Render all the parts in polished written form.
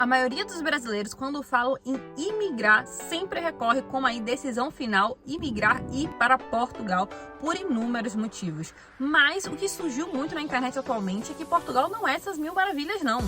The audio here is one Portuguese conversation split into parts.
A maioria dos brasileiros, quando falam em imigrar, sempre recorre como a decisão final imigrar e ir para Portugal por inúmeros motivos. Mas o que surgiu muito na internet atualmente é que Portugal não é essas mil maravilhas não.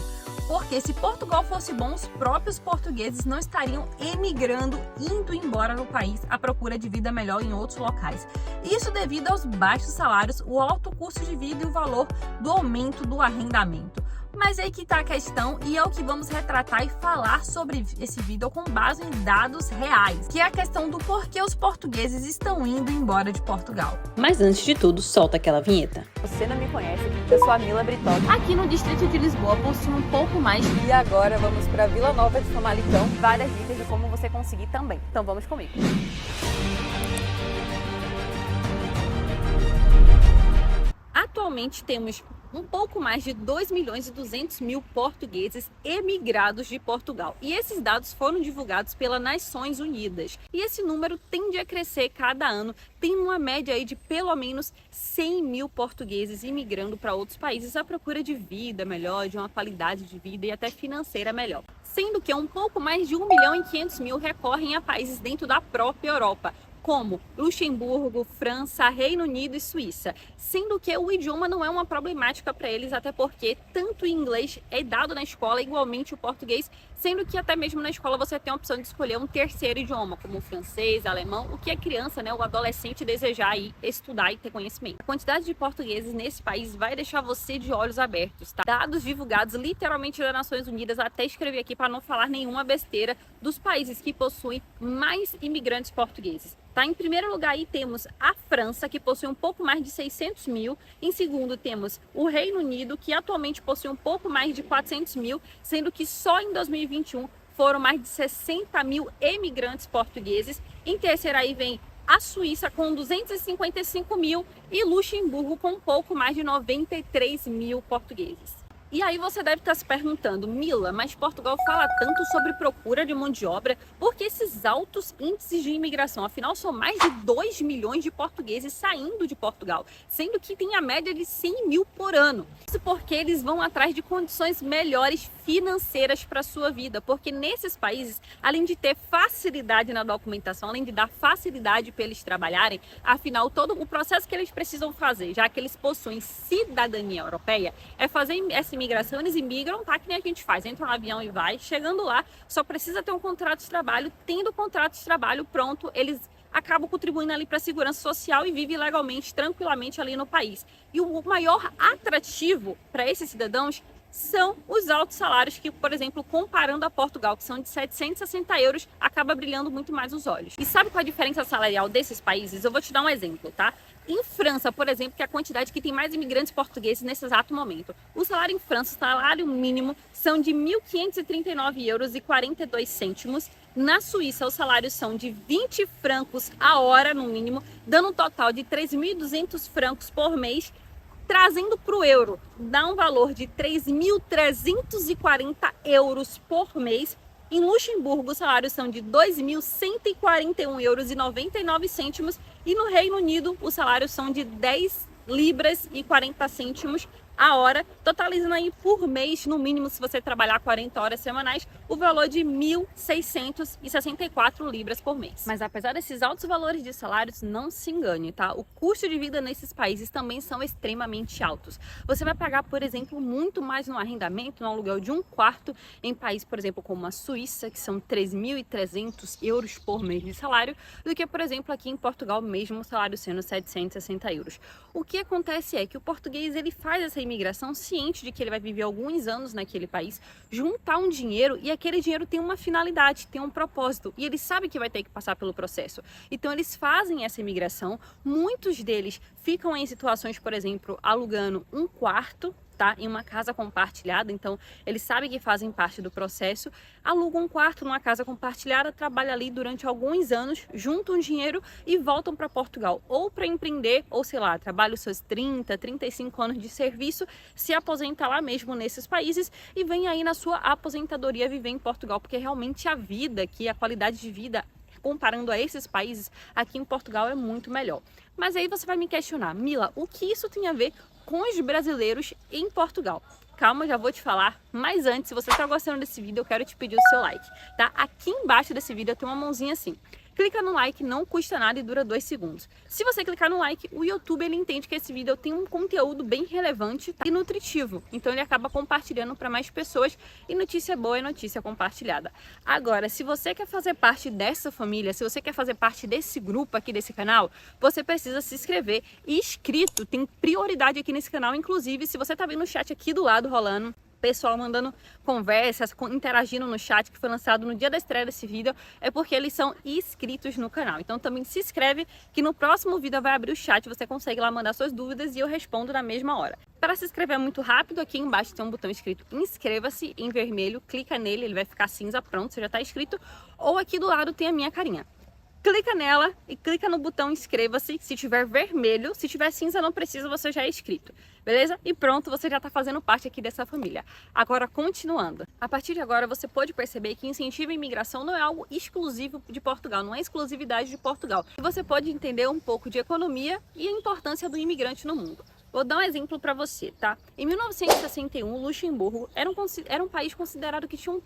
Porque se Portugal fosse bom, os próprios portugueses não estariam emigrando, indo embora do país à procura de vida melhor em outros locais. Isso devido aos baixos salários, o alto custo de vida e o valor do aumento do arrendamento. Mas aí que está a questão e é o que vamos retratar e falar sobre esse vídeo com base em dados reais, que é a questão do porquê os portugueses estão indo embora de Portugal. Mas antes de tudo, solta aquela vinheta. Você não me conhece, eu sou a Mila Britotti. Aqui no distrito de Lisboa possui um pouco mais E agora vamos para Vila Nova de Famalicão. Várias dicas de como você conseguir também. Então vamos comigo. Atualmente temos um pouco mais de 2.200.000 portugueses emigrados de Portugal. E esses dados foram divulgados pelas Nações Unidas. E esse número tende a crescer cada ano, tem uma média aí de pelo menos 100.000 portugueses imigrando para outros países à procura de vida melhor, de uma qualidade de vida e até financeira melhor. Sendo que um pouco mais de 1.500.000 recorrem a países dentro da própria Europa, como Luxemburgo, França, Reino Unido e Suíça, sendo que o idioma não é uma problemática para eles, até porque tanto o inglês é dado na escola, igualmente o português, sendo que até mesmo na escola você tem a opção de escolher um terceiro idioma, como o francês, alemão, o que a criança, o adolescente desejar ir estudar e ter conhecimento. A quantidade de portugueses nesse país vai deixar você de olhos abertos, tá? Dados divulgados literalmente das Nações Unidas, até escrevi aqui para não falar nenhuma besteira, dos países que possuem mais imigrantes portugueses. Tá? Em primeiro lugar aí temos a França, que possui um pouco mais de 600.000. Em segundo temos o Reino Unido, que atualmente possui um pouco mais de 400.000, sendo que só em 2021 foram mais de 60.000 emigrantes portugueses. Em terceiro aí vem a Suíça com 255.000 e Luxemburgo com um pouco mais de 93.000 portugueses. E aí você deve estar se perguntando, Mila, mas Portugal fala tanto sobre procura de mão de obra, por que esses altos índices de imigração? Afinal, são mais de 2 milhões de portugueses saindo de Portugal, sendo que tem a média de 100.000 por ano. Isso porque eles vão atrás de condições melhores financeiras para a sua vida, porque nesses países, além de ter facilidade na documentação, além de dar facilidade para eles trabalharem, afinal, todo o processo que eles precisam fazer, já que eles possuem cidadania europeia, é fazer essa imigração, eles imigram, tá? Que nem a gente faz, entra no avião e vai, chegando lá, só precisa ter um contrato de trabalho, tendo o contrato de trabalho pronto, eles acabam contribuindo ali para a segurança social e vivem legalmente, tranquilamente ali no país. E o maior atrativo para esses cidadãos são os altos salários que, por exemplo, comparando a Portugal, que são de 760 euros, acaba brilhando muito mais os olhos. E sabe qual a diferença salarial desses países? Eu vou te dar um exemplo, tá? Em França, por exemplo, que é a quantidade que tem mais imigrantes portugueses nesse exato momento. O salário em França, o salário mínimo, são de 1.539 euros e 42 cêntimos. Na Suíça, os salários são de 20 francos a hora, no mínimo, dando um total de 3.200 francos por mês. Trazendo para o euro, dá um valor de 3.340 euros por mês. Em Luxemburgo, os salários são de 2.141 euros e 99 cêntimos. E no Reino Unido, os salários são de 10 libras e 40 cêntimos a hora, totalizando aí por mês, no mínimo, se você trabalhar 40 horas semanais, o valor de 1.664 libras por mês. Mas apesar desses altos valores de salários, não se engane, tá? O custo de vida nesses países também são extremamente altos. Você vai pagar, por exemplo, muito mais no arrendamento, no aluguel de um quarto, em países, por exemplo, como a Suíça, que são 3.300 euros por mês de salário, do que, por exemplo, aqui em Portugal mesmo, o salário sendo 760 euros. O que acontece é que o português, ele faz essa imigração ciente de que ele vai viver alguns anos naquele país, juntar um dinheiro e aquele dinheiro tem uma finalidade, tem um propósito e ele sabe que vai ter que passar pelo processo. Então eles fazem essa imigração, muitos deles ficam em situações, por exemplo, alugando um quarto, tá? Em uma casa compartilhada, então eles sabem que fazem parte do processo, alugam um quarto numa casa compartilhada, trabalham ali durante alguns anos, juntam dinheiro e voltam para Portugal, ou para empreender, ou sei lá, trabalham os seus 30, 35 anos de serviço, se aposenta lá mesmo nesses países e vem aí na sua aposentadoria viver em Portugal, porque realmente a vida aqui, a qualidade de vida, comparando a esses países, aqui em Portugal é muito melhor. Mas aí você vai me questionar, Mila, o que isso tem a ver com os brasileiros em Portugal? calma, já vou te falar. Mas antes, se você está gostando desse vídeo, eu quero te pedir o seu like, tá? Aqui embaixo desse vídeo tem uma mãozinha assim. Clica no like, não custa nada e dura 2 segundos. Se você clicar no like, o YouTube ele entende que esse vídeo tem um conteúdo bem relevante e nutritivo. Então ele acaba compartilhando para mais pessoas e notícia boa é notícia compartilhada. Agora, se você quer fazer parte dessa família, se você quer fazer parte desse grupo aqui desse canal, você precisa se inscrever. E inscrito tem prioridade aqui nesse canal, inclusive se você tá vendo o chat aqui do lado rolando, pessoal mandando conversas, interagindo no chat que foi lançado no dia da estreia desse vídeo, é porque eles são inscritos no canal. Então também se inscreve que no próximo vídeo vai abrir o chat, você consegue lá mandar suas dúvidas e eu respondo na mesma hora. Para se inscrever muito rápido, aqui embaixo tem um botão escrito inscreva-se em vermelho, clica nele, ele vai ficar cinza, pronto, você já está inscrito, ou aqui do lado tem a minha carinha. Clica nela e clica no botão inscreva-se, se tiver vermelho, se tiver cinza não precisa, você já é inscrito, beleza? E pronto, você já está fazendo parte aqui dessa família. Agora, continuando. A partir de agora, você pode perceber que incentivo à imigração não é algo exclusivo de Portugal, não é exclusividade de Portugal. E você pode entender um pouco de economia e a importância do imigrante no mundo. Vou dar um exemplo para você, tá? Em 1961, Luxemburgo era um país considerado que tinha um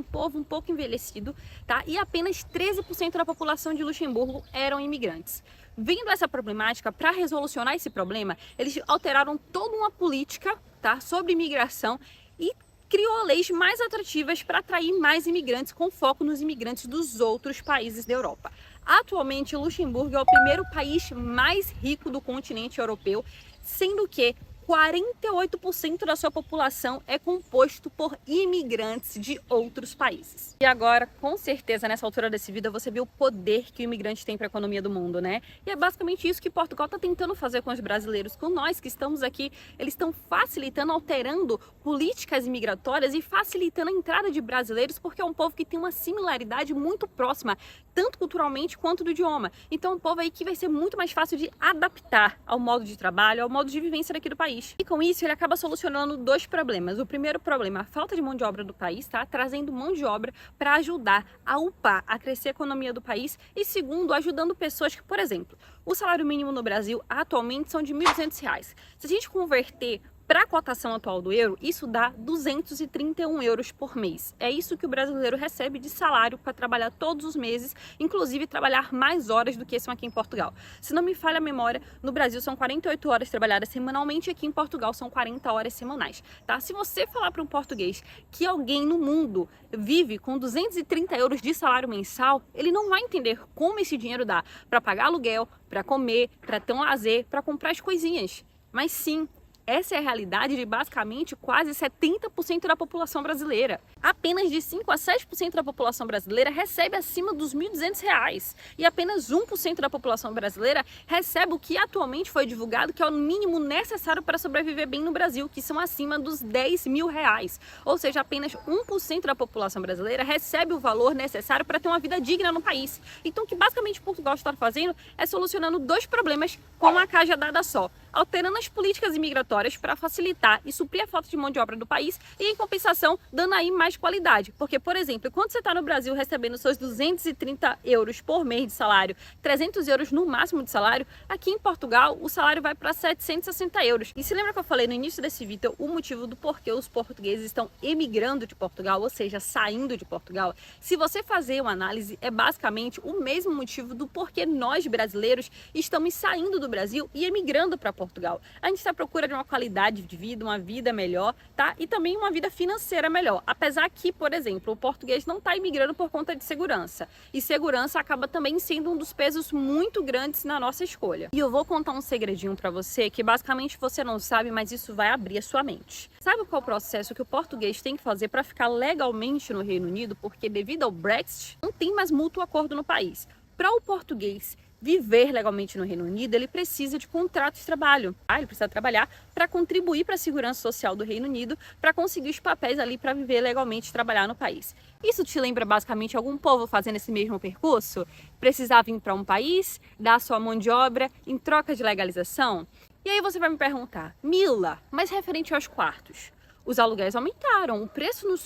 povo um pouco envelhecido, tá? E apenas 13% da população de Luxemburgo eram imigrantes. Vendo essa problemática, para resolucionar esse problema, eles alteraram toda uma política, tá, sobre imigração e criou leis mais atrativas para atrair mais imigrantes, com foco nos imigrantes dos outros países da Europa. Atualmente, Luxemburgo é o primeiro país mais rico do continente europeu, sendo que 48% da sua população é composto por imigrantes de outros países. E agora, com certeza, nessa altura desse vídeo, você viu o poder que o imigrante tem para a economia do mundo, né? E é basicamente isso que Portugal está tentando fazer com os brasileiros, com nós que estamos aqui. Eles estão facilitando, alterando políticas imigratórias e facilitando a entrada de brasileiros, porque é um povo que tem uma similaridade muito próxima, tanto culturalmente quanto do idioma. Então, é um povo aí que vai ser muito mais fácil de adaptar ao modo de trabalho, ao modo de vivência daqui do país. E com isso ele acaba solucionando 2 problemas. O primeiro problema, a falta de mão de obra do país, tá? Trazendo mão de obra para ajudar a upar, a crescer a economia do país. E segundo, ajudando pessoas que, por exemplo, o salário mínimo no Brasil atualmente são de R$ 1.200. Se a gente converter para a cotação atual do euro, isso dá 231 euros por mês. É isso que o brasileiro recebe de salário para trabalhar todos os meses, inclusive trabalhar mais horas do que são aqui em Portugal. Se não me falha a memória, no Brasil são 48 horas trabalhadas semanalmente, aqui em Portugal são 40 horas semanais, tá? Se você falar para um português que alguém no mundo vive com 230 euros de salário mensal, ele não vai entender como esse dinheiro dá para pagar aluguel, para comer, para ter um lazer, para comprar as coisinhas. Mas sim, essa é a realidade de basicamente quase 70% da população brasileira. Apenas de 5 a 6% da população brasileira recebe acima dos R$ 1.200. E apenas 1% da população brasileira recebe o que atualmente foi divulgado que é o mínimo necessário para sobreviver bem no Brasil, que são acima dos R$ 10.000. Ou seja, apenas 1% da população brasileira recebe o valor necessário para ter uma vida digna no país. Então o que basicamente Portugal está fazendo é solucionando 2 problemas com uma cajadada só, alterando as políticas imigratórias para facilitar e suprir a falta de mão de obra do país e, em compensação, dando aí mais qualidade. Porque, por exemplo, quando você está no Brasil recebendo seus 230 euros por mês de salário, 300 euros no máximo de salário, aqui em Portugal o salário vai para 760 euros. E se lembra que eu falei no início desse vídeo o motivo do porquê os portugueses estão emigrando de Portugal, ou seja, saindo de Portugal? Se você fazer uma análise, é basicamente o mesmo motivo do porquê nós brasileiros estamos saindo do Brasil e emigrando para Portugal. A gente está à procura de uma qualidade de vida, uma vida melhor, tá? E também uma vida financeira melhor. Apesar que, por exemplo, o português não está imigrando por conta de segurança. E segurança acaba também sendo um dos pesos muito grandes na nossa escolha. E eu vou contar um segredinho para você que basicamente você não sabe, mas isso vai abrir a sua mente. Sabe qual é o processo que o português tem que fazer para ficar legalmente no Reino Unido? Porque devido ao Brexit, não tem mais mútuo acordo no país. Para o português viver legalmente no Reino Unido, ele precisa de contrato de trabalho. Ele precisa trabalhar para contribuir para a segurança social do Reino Unido, para conseguir os papéis ali para viver legalmente e trabalhar no país. Isso te lembra basicamente algum povo fazendo esse mesmo percurso? Precisar vir para um país, dar sua mão de obra em troca de legalização? E aí você vai me perguntar, Mila, mas referente aos quartos? Os aluguéis aumentaram, o preço nos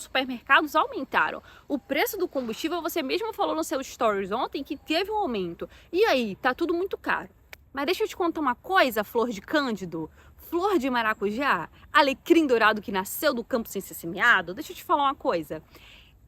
supermercados aumentaram, o preço do combustível, você mesmo falou no seu stories ontem que teve um aumento. E aí, tá tudo muito caro. Mas deixa eu te contar uma coisa, Flor de Cândido. flor de maracujá, alecrim dourado que nasceu do campo sem ser semeado. Deixa eu te falar uma coisa.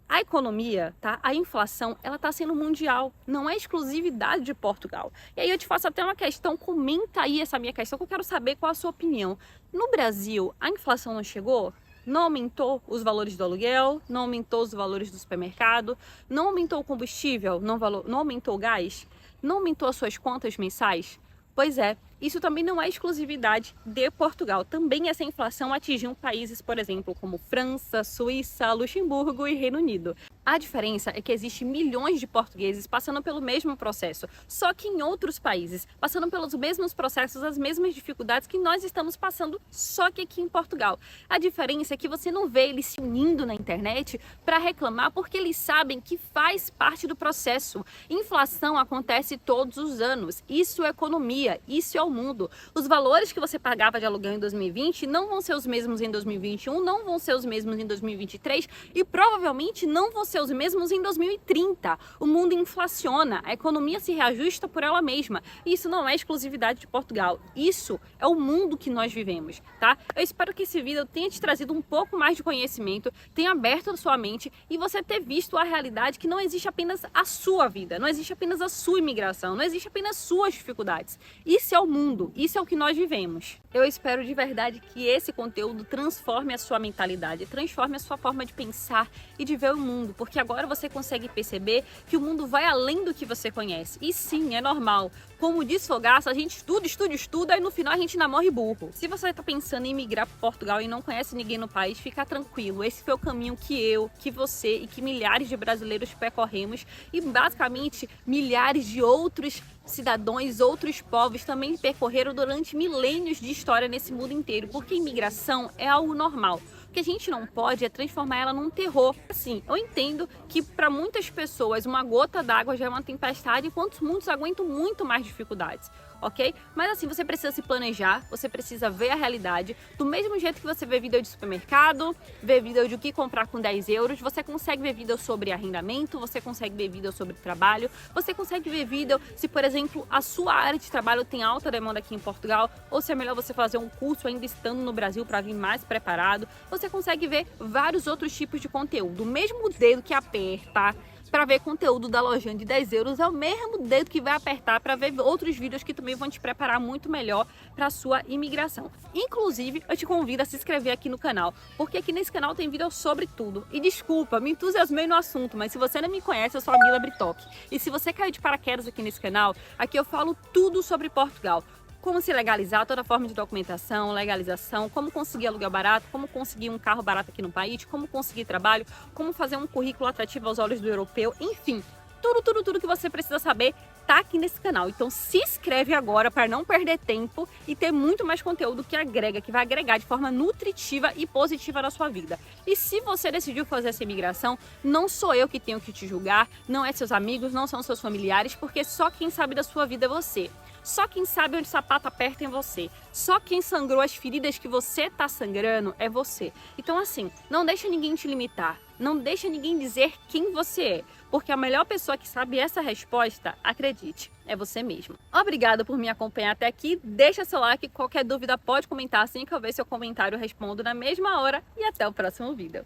A economia, tá? A inflação, ela tá sendo mundial, não é exclusividade de Portugal. E aí eu te faço até uma questão, comenta aí essa minha questão que eu quero saber qual a sua opinião. No Brasil, a inflação não chegou? Não aumentou os valores do aluguel, não aumentou os valores do supermercado, não aumentou o combustível, não aumentou o gás, não aumentou as suas contas mensais? Pois é, isso também não é exclusividade de Portugal. Também essa inflação atingiu países, por exemplo, como França, Suíça, Luxemburgo e Reino Unido. A diferença é que existem milhões de portugueses passando pelo mesmo processo, só que em outros países, passando pelos mesmos processos, as mesmas dificuldades que nós estamos passando, só que aqui em Portugal. A diferença é que você não vê eles se unindo na internet para reclamar, porque eles sabem que faz parte do processo. Inflação acontece todos os anos, isso é economia, isso é o mundo. Os valores que você pagava de aluguel em 2020 não vão ser os mesmos em 2021, não vão ser os mesmos em 2023 e provavelmente não vão ser os mesmos em 2030. O mundo inflaciona, a economia se reajusta por ela mesma. E isso não é exclusividade de Portugal. Isso é o mundo que nós vivemos, tá? Eu espero que esse vídeo tenha te trazido um pouco mais de conhecimento, tenha aberto a sua mente e você ter visto a realidade que não existe apenas a sua vida, não existe apenas a sua imigração, não existe apenas suas dificuldades. Isso é o mundo, isso é o que nós vivemos. Eu espero de verdade que esse conteúdo transforme a sua mentalidade, transforme a sua forma de pensar e de ver o mundo, porque agora você consegue perceber que o mundo vai além do que você conhece. E sim, é normal. Como diz Fogaça, a gente estuda e no final a ainda morre burro. Se você está pensando em migrar para Portugal e não conhece ninguém no país, fica tranquilo. Esse foi o caminho que eu, que você e que milhares de brasileiros percorremos e basicamente milhares de outros cidadãos, outros povos também percorreram durante milênios de história nesse mundo inteiro, porque imigração é algo normal. O que a gente não pode é transformar ela num terror. Assim, eu entendo que para muitas pessoas uma gota d'água já é uma tempestade, enquanto muitos aguentam muito mais dificuldades, ok? Mas assim, você precisa se planejar, você precisa ver a realidade. Do mesmo jeito que você vê vídeo de supermercado, vê vídeo de o que comprar com 10 euros, você consegue ver vídeo sobre arrendamento, você consegue ver vídeo sobre trabalho, você consegue ver vídeo se, por exemplo, a sua área de trabalho tem alta demanda aqui em Portugal, ou se é melhor você fazer um curso ainda estando no Brasil para vir mais preparado. Você consegue ver vários outros tipos de conteúdo. O mesmo dedo que aperta para ver conteúdo da lojinha de 10 euros é o mesmo dedo que vai apertar para ver outros vídeos que também vão te preparar muito melhor para a sua imigração. Inclusive, eu te convido a se inscrever aqui no canal, porque aqui nesse canal tem vídeo sobre tudo. E desculpa, me entusiasmei no assunto, mas se você não me conhece, eu sou a Mila Britoque. E se você caiu de paraquedas aqui nesse canal, aqui eu falo tudo sobre Portugal. Como se legalizar, toda forma de documentação, legalização, como conseguir aluguel barato, como conseguir um carro barato aqui no país, como conseguir trabalho, como fazer um currículo atrativo aos olhos do europeu, enfim, tudo que você precisa saber tá aqui nesse canal. Então se inscreve agora para não perder tempo e ter muito mais conteúdo que agrega, que vai agregar de forma nutritiva e positiva na sua vida. E se você decidiu fazer essa imigração, não sou eu que tenho que te julgar, não é seus amigos, não são seus familiares, porque só quem sabe da sua vida é você. Só quem sabe onde o sapato aperta é você. Só quem sangrou as feridas que você tá sangrando é você. Então assim, não deixa ninguém te limitar. Não deixa ninguém dizer quem você é. Porque a melhor pessoa que sabe essa resposta, acredite, é você mesmo. Obrigada por me acompanhar até aqui. Deixa seu like. Qualquer dúvida pode comentar. Assim que eu ver seu comentário, eu respondo na mesma hora. E até o próximo vídeo.